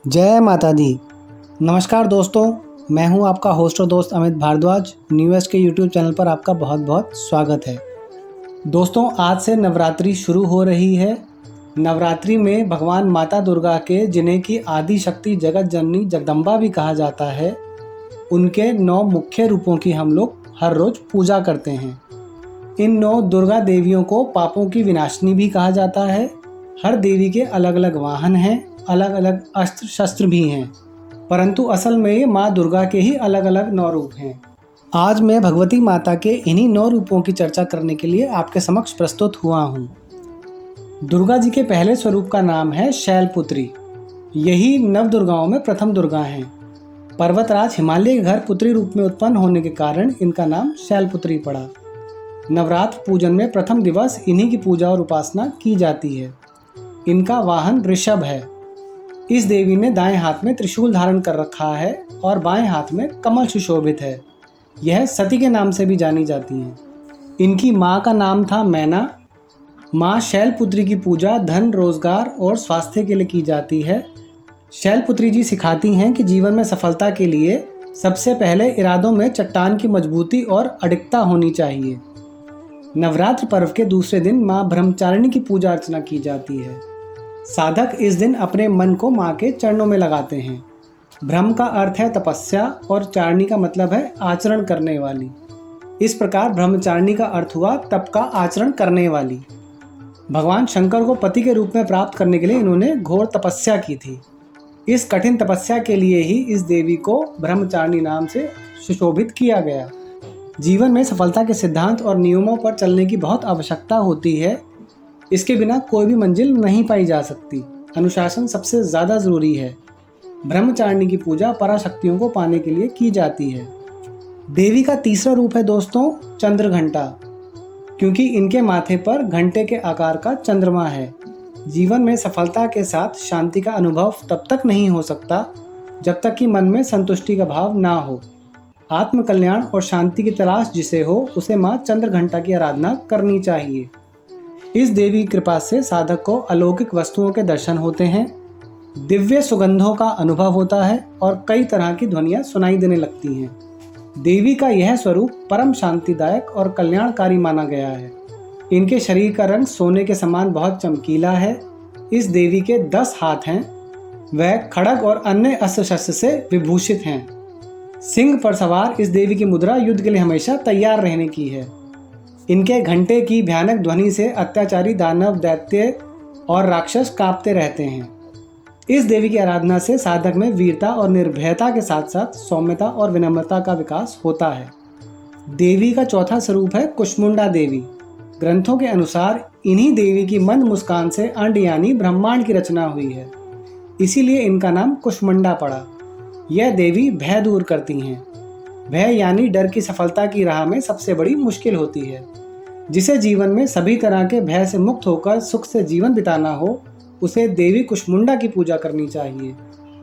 जय माता दी। नमस्कार दोस्तों, मैं हूं आपका होस्ट और दोस्त अमित भारद्वाज। न्यूएस के यूट्यूब चैनल पर आपका बहुत बहुत स्वागत है। दोस्तों, आज से नवरात्रि शुरू हो रही है। नवरात्रि में भगवान माता दुर्गा के, जिन्हें की आदि शक्ति जगत जननी जगदम्बा भी कहा जाता है, उनके 9 मुख्य रूपों की हम लोग हर रोज़ पूजा करते हैं। इन 9 दुर्गा देवियों को पापों की विनाशिनी भी कहा जाता है। हर देवी के अलग अलग वाहन हैं, अलग अलग अस्त्र शस्त्र भी हैं, परंतु असल में ये माँ दुर्गा के ही अलग अलग 9 रूप हैं। आज मैं भगवती माता के इन्हीं 9 रूपों की चर्चा करने के लिए आपके समक्ष प्रस्तुत हुआ हूँ। दुर्गा जी के पहले स्वरूप का नाम है शैलपुत्री। यही नव दुर्गाओं में प्रथम दुर्गा हैं। पर्वतराज हिमालय के घर पुत्री रूप में उत्पन्न होने के कारण इनका नाम शैलपुत्री पड़ा। नवरात्र पूजन में प्रथम दिवस इन्हीं की पूजा और उपासना की जाती है। इनका वाहन ऋषभ है। इस देवी ने दाएं हाथ में त्रिशूल धारण कर रखा है और बाएं हाथ में कमल सुशोभित है। यह सती के नाम से भी जानी जाती हैं। इनकी माँ का नाम था मैना। माँ शैलपुत्री की पूजा धन, रोजगार और स्वास्थ्य के लिए की जाती है। शैलपुत्री जी सिखाती हैं कि जीवन में सफलता के लिए सबसे पहले इरादों में चट्टान की मजबूती और अडिगता होनी चाहिए। नवरात्र पर्व के दूसरे दिन माँ ब्रह्मचारिणी की पूजा अर्चना की जाती है। साधक इस दिन अपने मन को माँ के चरणों में लगाते हैं। ब्रह्म का अर्थ है तपस्या और चारिणी का मतलब है आचरण करने वाली। इस प्रकार ब्रह्मचारिणी का अर्थ हुआ तप का आचरण करने वाली। भगवान शंकर को पति के रूप में प्राप्त करने के लिए इन्होंने घोर तपस्या की थी। इस कठिन तपस्या के लिए ही इस देवी को ब्रह्मचारिणी नाम से सुशोभित किया गया। जीवन में सफलता के सिद्धांत और नियमों पर चलने की बहुत आवश्यकता होती है। इसके बिना कोई भी मंजिल नहीं पाई जा सकती। अनुशासन सबसे ज़्यादा ज़रूरी है। ब्रह्मचारिणी की पूजा पराशक्तियों को पाने के लिए की जाती है। देवी का तीसरा रूप है दोस्तों चंद्रघंटा, क्योंकि इनके माथे पर घंटे के आकार का चंद्रमा है। जीवन में सफलता के साथ शांति का अनुभव तब तक नहीं हो सकता जब तक कि मन में संतुष्टि का भाव ना हो। आत्मकल्याण और शांति की तलाश जिसे हो, उसे माँ चंद्रघंटा की आराधना करनी चाहिए। इस देवी की कृपा से साधक को अलौकिक वस्तुओं के दर्शन होते हैं, दिव्य सुगंधों का अनुभव होता है और कई तरह की ध्वनियाँ सुनाई देने लगती हैं। देवी का यह स्वरूप परम शांतिदायक और कल्याणकारी माना गया है। इनके शरीर का रंग सोने के समान बहुत चमकीला है। इस देवी के 10 हाथ हैं। वह खड्ग और अन्य अस्त्र शस्त्र से विभूषित हैं। सिंह पर सवार इस देवी की मुद्रा युद्ध के लिए हमेशा तैयार रहने की है। इनके घंटे की भयानक ध्वनि से अत्याचारी दानव, दैत्य और राक्षस कांपते रहते हैं। इस देवी की आराधना से साधक में वीरता और निर्भयता के साथ साथ सौम्यता और विनम्रता का विकास होता है। देवी का चौथा स्वरूप है कुष्मुंडा देवी। ग्रंथों के अनुसार इन्हीं देवी की मंद मुस्कान से अंड यानी ब्रह्मांड की रचना हुई है, इसीलिए इनका नाम कुष्मुंडा पड़ा। यह देवी भय दूर करती हैं। भय यानी डर की सफलता की राह में सबसे बड़ी मुश्किल होती है। जिसे जीवन में सभी तरह के भय से मुक्त होकर सुख से जीवन बिताना हो, उसे देवी कुष्मुंडा की पूजा करनी चाहिए।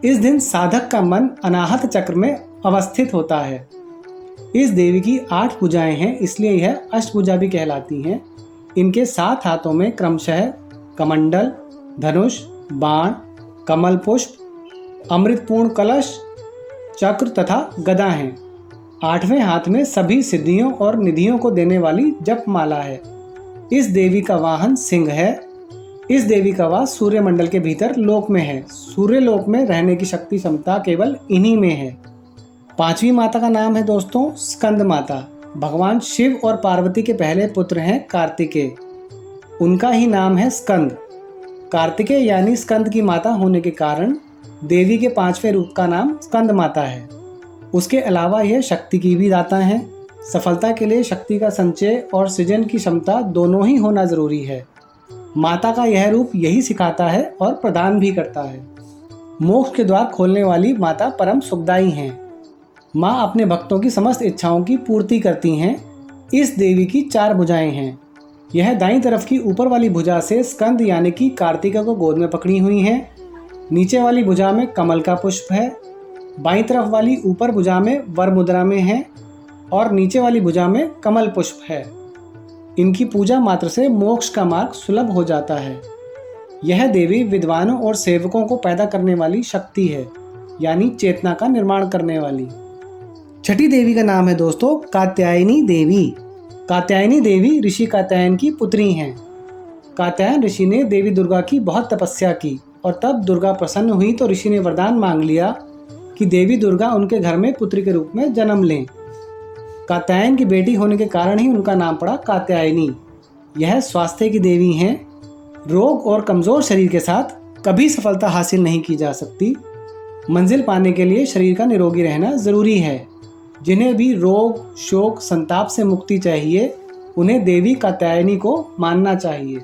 इस दिन साधक का मन अनाहत चक्र में अवस्थित होता है। इस देवी की 8 भुजाएं हैं, इसलिए यह अष्टभुजा भी कहलाती हैं। इनके 7 हाथों में क्रमशः कमंडल, धनुष, बाण, कमल पुष्प, अमृतपूर्ण कलश, चक्र तथा गदा हैं। 8वें हाथ में सभी सिद्धियों और निधियों को देने वाली जप माला है। इस देवी का वाहन सिंह है। इस देवी का वास सूर्यमंडल के भीतर लोक में है। सूर्य लोक में रहने की शक्ति क्षमता केवल इन्हीं में है। 5वीं माता का नाम है दोस्तों स्कंद माता। भगवान शिव और पार्वती के पहले पुत्र हैं कार्तिकेय। उनका ही नाम है स्कंद। कार्तिकेय यानी स्कंद की माता होने के कारण देवी के 5वें रूप का नाम स्कंद माता है। उसके अलावा यह शक्ति की भी दाता हैं। सफलता के लिए शक्ति का संचय और सृजन की क्षमता दोनों ही होना जरूरी है। माता का यह रूप यही सिखाता है और प्रदान भी करता है। मोक्ष के द्वार खोलने वाली माता परम सुखदायी हैं। माँ अपने भक्तों की समस्त इच्छाओं की पूर्ति करती हैं। इस देवी की 4 भुजाएं हैं। यह दाईं तरफ की ऊपर वाली भुजा से स्कंद यानी कि कार्तिका को गोद में पकड़ी हुई हैं। नीचे वाली भुजा में कमल का पुष्प है। बाईं तरफ वाली ऊपर भुजा में वर मुद्रा में है और नीचे वाली भुजा में कमल पुष्प है। इनकी पूजा मात्र से मोक्ष का मार्ग सुलभ हो जाता है। यह देवी विद्वानों और सेवकों को पैदा करने वाली शक्ति है, यानी चेतना का निर्माण करने वाली। छठी देवी का नाम है दोस्तों कात्यायनी देवी। कात्यायनी देवी ऋषि कात्यायन की पुत्री हैं। कात्यायन ऋषि ने देवी दुर्गा की बहुत तपस्या की और तब दुर्गा प्रसन्न हुई तो ऋषि ने वरदान मांग लिया कि देवी दुर्गा उनके घर में पुत्री के रूप में जन्म लें। कात्यायन की बेटी होने के कारण ही उनका नाम पड़ा कात्यायनी। यह स्वास्थ्य की देवी हैं। रोग और कमज़ोर शरीर के साथ कभी सफलता हासिल नहीं की जा सकती। मंजिल पाने के लिए शरीर का निरोगी रहना ज़रूरी है। जिन्हें भी रोग, शोक, संताप से मुक्ति चाहिए, उन्हें देवी कात्यायनी को मानना चाहिए।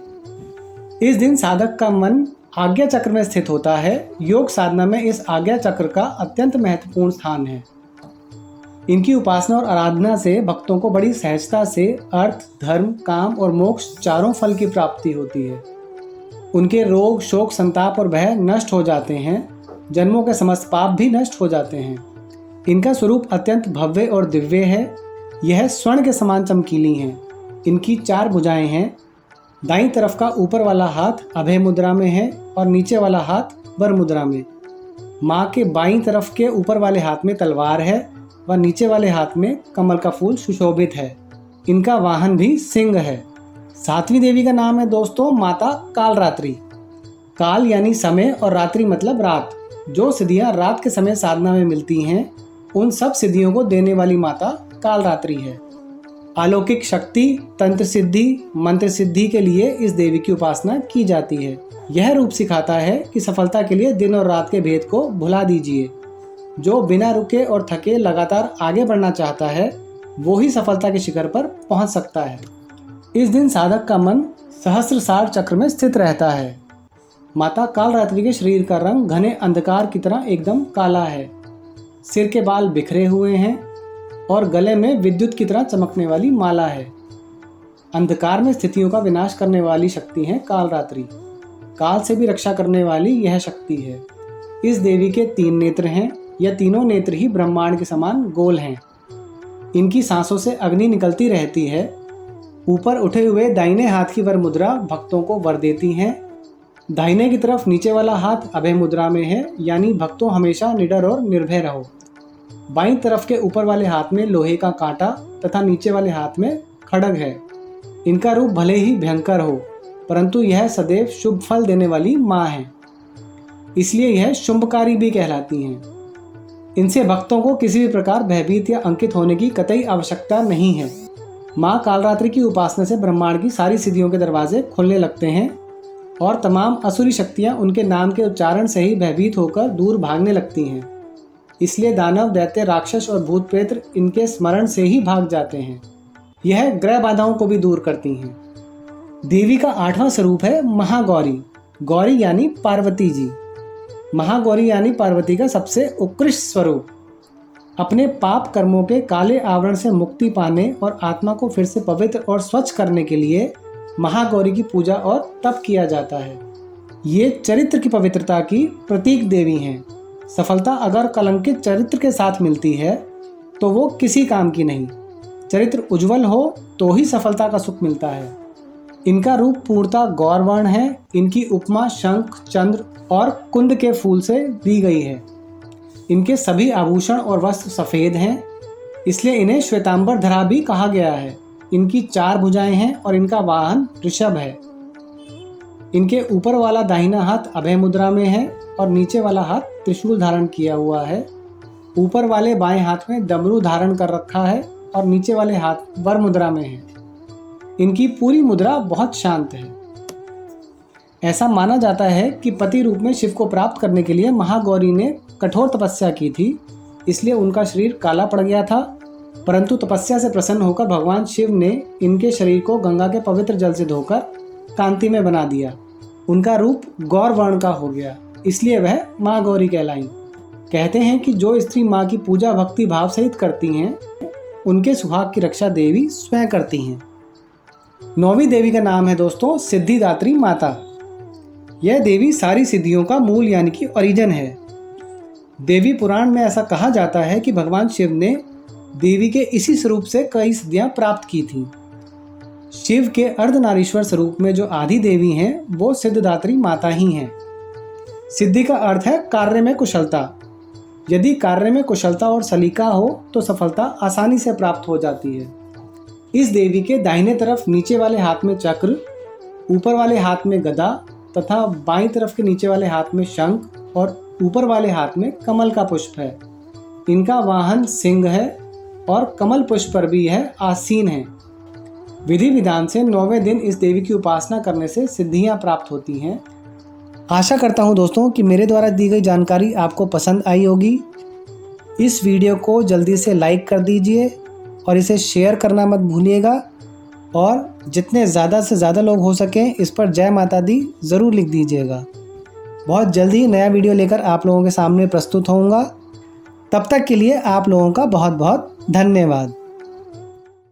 इस दिन साधक का मन आज्ञा चक्र में स्थित होता है। योग साधना में इस आज्ञा चक्र का अत्यंत महत्वपूर्ण स्थान है। इनकी उपासना और आराधना से भक्तों को बड़ी सहजता से अर्थ, धर्म, काम और मोक्ष चारों फल की प्राप्ति होती है। उनके रोग, शोक, संताप और भय नष्ट हो जाते हैं। जन्मों के समस्त पाप भी नष्ट हो जाते हैं। इनका स्वरूप अत्यंत भव्य और दिव्य है। यह स्वर्ण के समान चमकीली हैं। इनकी 4 भुजाएं हैं। दाईं तरफ का ऊपर वाला हाथ अभय मुद्रा में है और नीचे वाला हाथ वर मुद्रा में। माँ के बाईं तरफ के ऊपर वाले हाथ में तलवार है व नीचे वाले हाथ में कमल का फूल सुशोभित है। इनका वाहन भी सिंह है। 7वीं देवी का नाम है दोस्तों माता कालरात्रि। काल यानी समय और रात्रि मतलब रात। जो सिद्धियां रात के समय साधना में मिलती हैं, उन सब सिद्धियों को देने वाली माता कालरात्रि है। अलौकिक शक्ति, तंत्र सिद्धि, मंत्र सिद्धि के लिए इस देवी की उपासना की जाती है। यह रूप सिखाता है कि सफलता के लिए दिन और रात के भेद को भुला दीजिए। जो बिना रुके और थके लगातार आगे बढ़ना चाहता है, वो ही सफलता के शिखर पर पहुंच सकता है। इस दिन साधक का मन सहस्त्रसार चक्र में स्थित रहता है। माता कालरात्रि के शरीर का रंग घने अंधकार की तरह एकदम काला है। सिर के बाल बिखरे हुए हैं और गले में विद्युत की तरह चमकने वाली माला है। अंधकार में स्थितियों का विनाश करने वाली शक्ति है कालरात्रि। काल से भी रक्षा करने वाली यह शक्ति है। इस देवी के 3 नेत्र हैं। यह तीनों नेत्र ही ब्रह्मांड के समान गोल हैं। इनकी सांसों से अग्नि निकलती रहती है। ऊपर उठे हुए दाहिने हाथ की वर मुद्रा भक्तों को वर देती हैं। दाहिने की तरफ नीचे वाला हाथ अभय मुद्रा में है, यानी भक्तों हमेशा निडर और निर्भय रहो। बाईं तरफ के ऊपर वाले हाथ में लोहे का कांटा तथा नीचे वाले हाथ में खड्ग है। इनका रूप भले ही भयंकर हो, परंतु यह सदैव शुभ फल देने वाली माँ है, इसलिए यह शुंभकारी भी कहलाती हैं। इनसे भक्तों को किसी भी प्रकार भयभीत या अंकित होने की कतई आवश्यकता नहीं है। माँ कालरात्रि की उपासना से ब्रह्मांड की सारी सिद्धियों के दरवाजे खुलने लगते हैं और तमाम असुरी शक्तियाँ उनके नाम के उच्चारण से ही भयभीत होकर दूर भागने लगती हैं। इसलिए दानव, दैत्य, राक्षस और भूत प्रेत इनके स्मरण से ही भाग जाते हैं। यह ग्रह बाधाओं को भी दूर करती हैं। देवी का 8वां स्वरूप है महागौरी। गौरी यानी पार्वती जी। महागौरी यानी पार्वती का सबसे उत्कृष्ट स्वरूप। अपने पाप कर्मों के काले आवरण से मुक्ति पाने और आत्मा को फिर से पवित्र और स्वच्छ करने के लिए महागौरी की पूजा और तप किया जाता है। ये चरित्र की पवित्रता की प्रतीक देवी हैं। सफलता अगर कलंकित चरित्र के साथ मिलती है तो वो किसी काम की नहीं। चरित्र उज्जवल हो तो ही सफलता का सुख मिलता है। इनका रूप पूर्णतः गौरवर्ण है। इनकी उपमा शंख, चंद्र और कुंद के फूल से दी गई है। इनके सभी आभूषण और वस्त्र सफ़ेद हैं, इसलिए इन्हें श्वेतांबर धरा भी कहा गया है। इनकी 4 भुजाएं हैं और इनका वाहन ऋषभ है। इनके ऊपर वाला दाहिना हाथ अभय मुद्रा में है और नीचे वाला हाथ त्रिशूल धारण किया हुआ है। ऊपर वाले बाएं हाथ में डमरू धारण कर रखा है और नीचे वाले हाथ वर मुद्रा में है। इनकी पूरी मुद्रा बहुत शांत है। ऐसा माना जाता है कि पति रूप में शिव को प्राप्त करने के लिए महागौरी ने कठोर तपस्या की थी, इसलिए उनका शरीर काला पड़ गया था। परंतु तपस्या से प्रसन्न होकर भगवान शिव ने इनके शरीर को गंगा के पवित्र जल से धोकर कांति में बना दिया। उनका रूप गौर वर्ण का हो गया, इसलिए वह माँ गौरी कहलाई। कहते हैं कि जो स्त्री माँ की पूजा भक्ति भाव सहित करती हैं, उनके सुहाग की रक्षा देवी स्वयं करती हैं। 9वीं देवी का नाम है दोस्तों सिद्धिदात्री माता। यह देवी सारी सिद्धियों का मूल यानी कि ओरिजिन है। देवी पुराण में ऐसा कहा जाता है कि भगवान शिव ने देवी के इसी स्वरूप से कई सिद्धियां प्राप्त की थीं। शिव के अर्धनारीश्वर स्वरूप में जो आदि देवी हैं वो सिद्धिदात्री माता ही हैं। सिद्धि का अर्थ है कार्य में कुशलता। यदि कार्य में कुशलता और सलीका हो तो सफलता आसानी से प्राप्त हो जाती है। इस देवी के दाहिने तरफ नीचे वाले हाथ में चक्र, ऊपर वाले हाथ में गदा तथा बाईं तरफ के नीचे वाले हाथ में शंख और ऊपर वाले हाथ में कमल का पुष्प है। इनका वाहन सिंह है और कमल पुष्प पर भी यह आसीन है। विधि विधान से 9वें दिन इस देवी की उपासना करने से सिद्धियां प्राप्त होती हैं। आशा करता हूं दोस्तों कि मेरे द्वारा दी गई जानकारी आपको पसंद आई होगी। इस वीडियो को जल्दी से लाइक कर दीजिए और इसे शेयर करना मत भूलिएगा, और जितने ज़्यादा से ज़्यादा लोग हो सकें इस पर जय माता दी ज़रूर लिख दीजिएगा। बहुत जल्द ही नया वीडियो लेकर आप लोगों के सामने प्रस्तुत होऊंगा। तब तक के लिए आप लोगों का बहुत बहुत धन्यवाद।